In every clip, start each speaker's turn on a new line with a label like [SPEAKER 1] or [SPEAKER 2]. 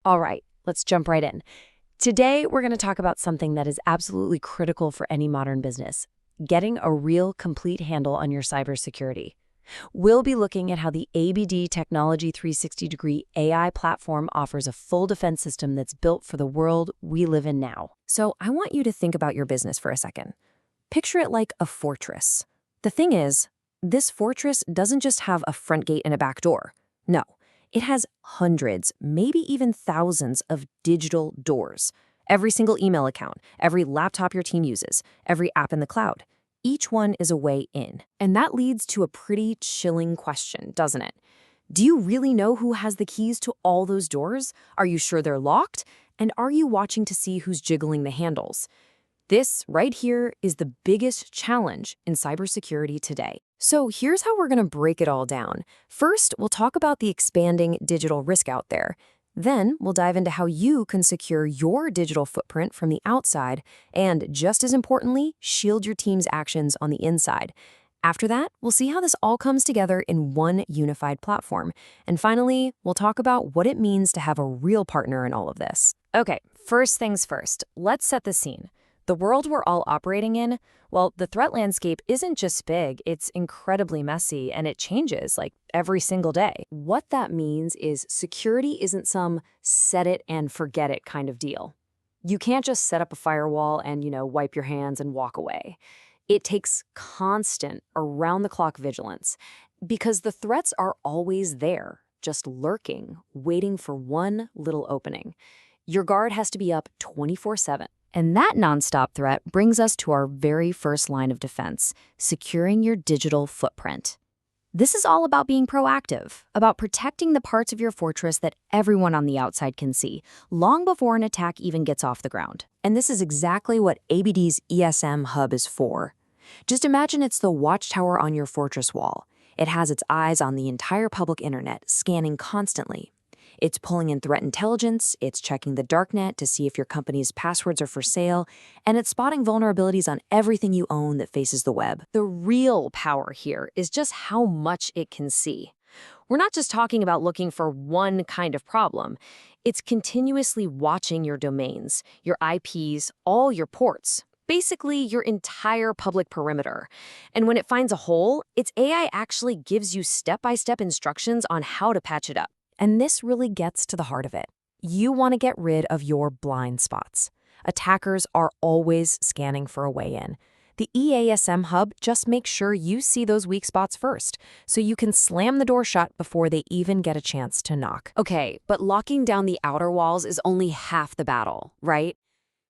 [SPEAKER 1] All right, let's jump right in. Today, we're going to talk about something that is absolutely critical for any modern business, getting a real, complete handle on your cybersecurity. We'll be looking at how the ABD Technology 360-degree AI platform offers a full defense system that's built for the world we live in now.
[SPEAKER 2] So I want you to think about your business for a second. Picture it like a fortress. The thing is, this fortress doesn't just have a front gate and a back door. No, it has hundreds, maybe even thousands of digital doors. Every single email account, every laptop your team uses, every app in the cloud. Each one is a way in. And that leads to a pretty chilling question, doesn't it? Do you really know who has the keys to all those doors? Are you sure they're locked? And are you watching to see who's jiggling the handles? This right here is the biggest challenge in cybersecurity today. So here's how we're going to break it all down. First, we'll talk about the expanding digital risk out there. Then we'll dive into how you can secure your digital footprint from the outside and, just as importantly, shield your team's actions on the inside. After that, we'll see how this all comes together in one unified platform. And finally, we'll talk about what it means to have a real partner in all of this.
[SPEAKER 1] Okay, first things first, let's set the scene. The world we're all operating in, well, the threat landscape isn't just big, it's incredibly messy, and it changes like every single day. What that means is security isn't some set it and forget it kind of deal. You can't just set up a firewall and, wipe your hands and walk away. It takes constant, around-the-clock vigilance because the threats are always there, just lurking, waiting for one little opening. Your guard has to be up 24/7. And that nonstop threat brings us to our very first line of defense, securing your digital footprint. This is all about being proactive, about protecting the parts of your fortress that everyone on the outside can see, long before an attack even gets off the ground. And this is exactly what ABD's EASM Hub is for. Just imagine it's the watchtower on your fortress wall. It has its eyes on the entire public internet, scanning constantly. It's pulling in threat intelligence, it's checking the darknet to see if your company's passwords are for sale, and it's spotting vulnerabilities on everything you own that faces the web. The real power here is just how much it can see. We're not just talking about looking for one kind of problem. It's continuously watching your domains, your IPs, all your ports. Basically, your entire public perimeter. And when it finds a hole, its AI actually gives you step-by-step instructions on how to patch it up. And this really gets to the heart of it. You want to get rid of your blind spots. Attackers are always scanning for a way in. The EASM Hub just makes sure you see those weak spots first, so you can slam the door shut before they even get a chance to knock. Okay, but locking down the outer walls is only half the battle, right?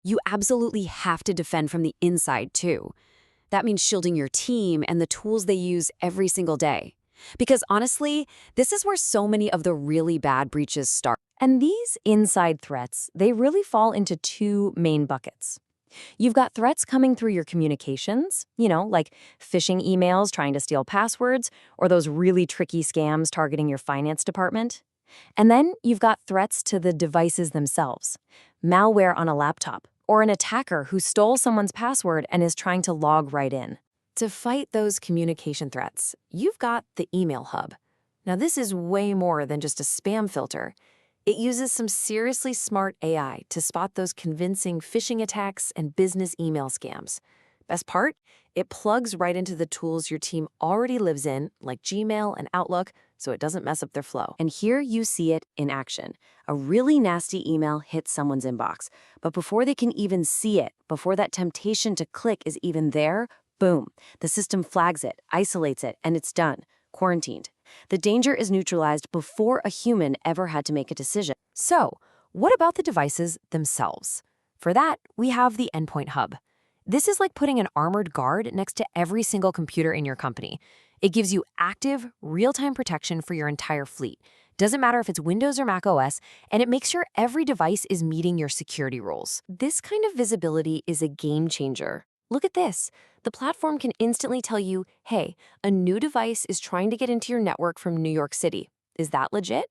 [SPEAKER 1] You absolutely have to defend from the inside, too. That means shielding your team and the tools they use every single day. Because honestly, this is where so many of the really bad breaches start. And these inside threats, they really fall into two main buckets. You've got threats coming through your communications, like phishing emails trying to steal passwords, or those really tricky scams targeting your finance department. And then you've got threats to the devices themselves, malware on a laptop, or an attacker who stole someone's password and is trying to log right in. To fight those communication threats, you've got the Email Hub. Now, this is way more than just a spam filter. It uses some seriously smart AI to spot those convincing phishing attacks and business email scams. Best part? It plugs right into the tools your team already lives in, like Gmail and Outlook, so it doesn't mess up their flow. And here you see it in action. A really nasty email hits someone's inbox, but before they can even see it, before that temptation to click is even there, boom, the system flags it, isolates it, and it's done, quarantined. The danger is neutralized before a human ever had to make a decision. So, what about the devices themselves? For that, we have the Endpoint Hub. This is like putting an armored guard next to every single computer in your company. It gives you active, real-time protection for your entire fleet. Doesn't matter if it's Windows or Mac OS, and it makes sure every device is meeting your security rules. This kind of visibility is a game changer. Look at this. The platform can instantly tell you, hey, a new device is trying to get into your network from New York City. Is that legit?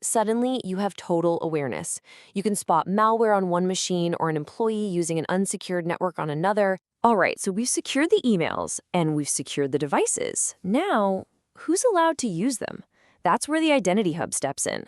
[SPEAKER 1] Suddenly, you have total awareness. You can spot malware on one machine or an employee using an unsecured network on another. All right, so we've secured the emails and we've secured the devices. Now, who's allowed to use them? That's where the Identity Hub steps in.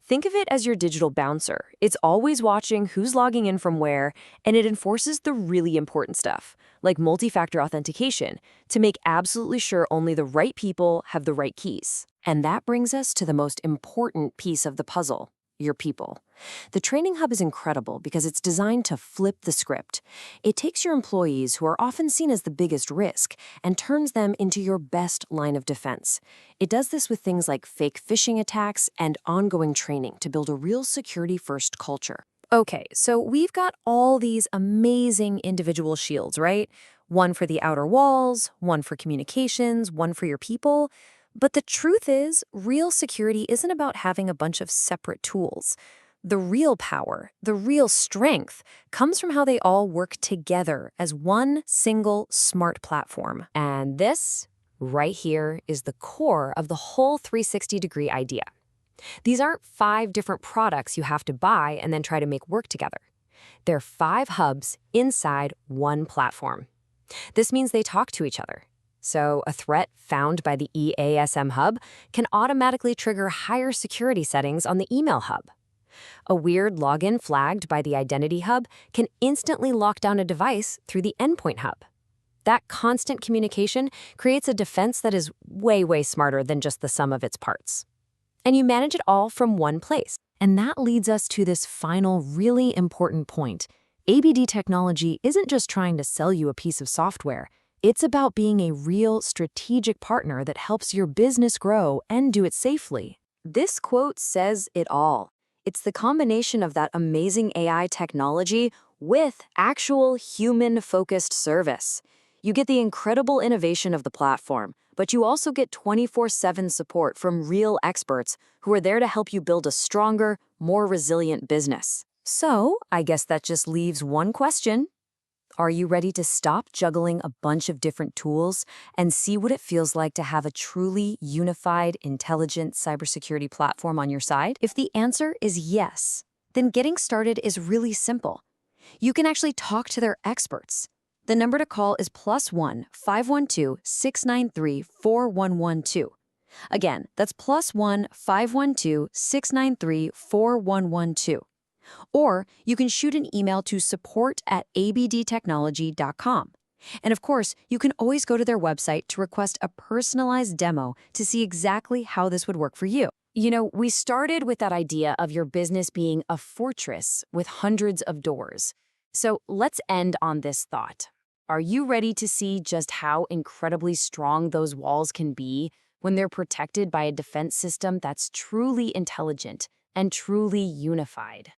[SPEAKER 2] Think of it as your digital bouncer. It's always watching who's logging in from where, and it enforces the really important stuff, like multi-factor authentication, to make absolutely sure only the right people have the right keys. And that brings us to the most important piece of the puzzle: your people. The Training Hub is incredible because it's designed to flip the script. It takes your employees, who are often seen as the biggest risk, and turns them into your best line of defense. It does this with things like fake phishing attacks and ongoing training to build a real security-first culture.
[SPEAKER 1] Okay, so we've got all these amazing individual shields, right? One for the outer walls, one for communications, one for your people. But the truth is, real security isn't about having a bunch of separate tools. The real power, the real strength, comes from how they all work together as one single smart platform. And this, right here, is the core of the whole 360-degree idea. These aren't 5 different products you have to buy and then try to make work together. They're 5 hubs inside one platform. This means they talk to each other. So a threat found by the EASM Hub can automatically trigger higher security settings on the Email Hub. A weird login flagged by the Identity Hub can instantly lock down a device through the Endpoint Hub. That constant communication creates a defense that is way, way smarter than just the sum of its parts. And you manage it all from one place. And that leads us to this final, really important point. ABD Technology isn't just trying to sell you a piece of software. It's about being a real strategic partner that helps your business grow and do it safely.
[SPEAKER 2] This quote says it all. It's the combination of that amazing AI technology with actual human-focused service. You get the incredible innovation of the platform, but you also get 24/7 support from real experts who are there to help you build a stronger, more resilient business. So, I guess that just leaves one question. Are you ready to stop juggling a bunch of different tools and see what it feels like to have a truly unified, intelligent cybersecurity platform on your side? If the answer is yes, then getting started is really simple. You can actually talk to their experts. The number to call is +1 512 693 4112. Again, that's +1 512 693 4112. Or you can shoot an email to support@abdtechnology.com. And of course, you can always go to their website to request a personalized demo to see exactly how this would work for you. You know, we started with that idea of your business being a fortress with hundreds of doors. So let's end on this thought. Are you ready to see just how incredibly strong those walls can be when they're protected by a defense system that's truly intelligent and truly unified?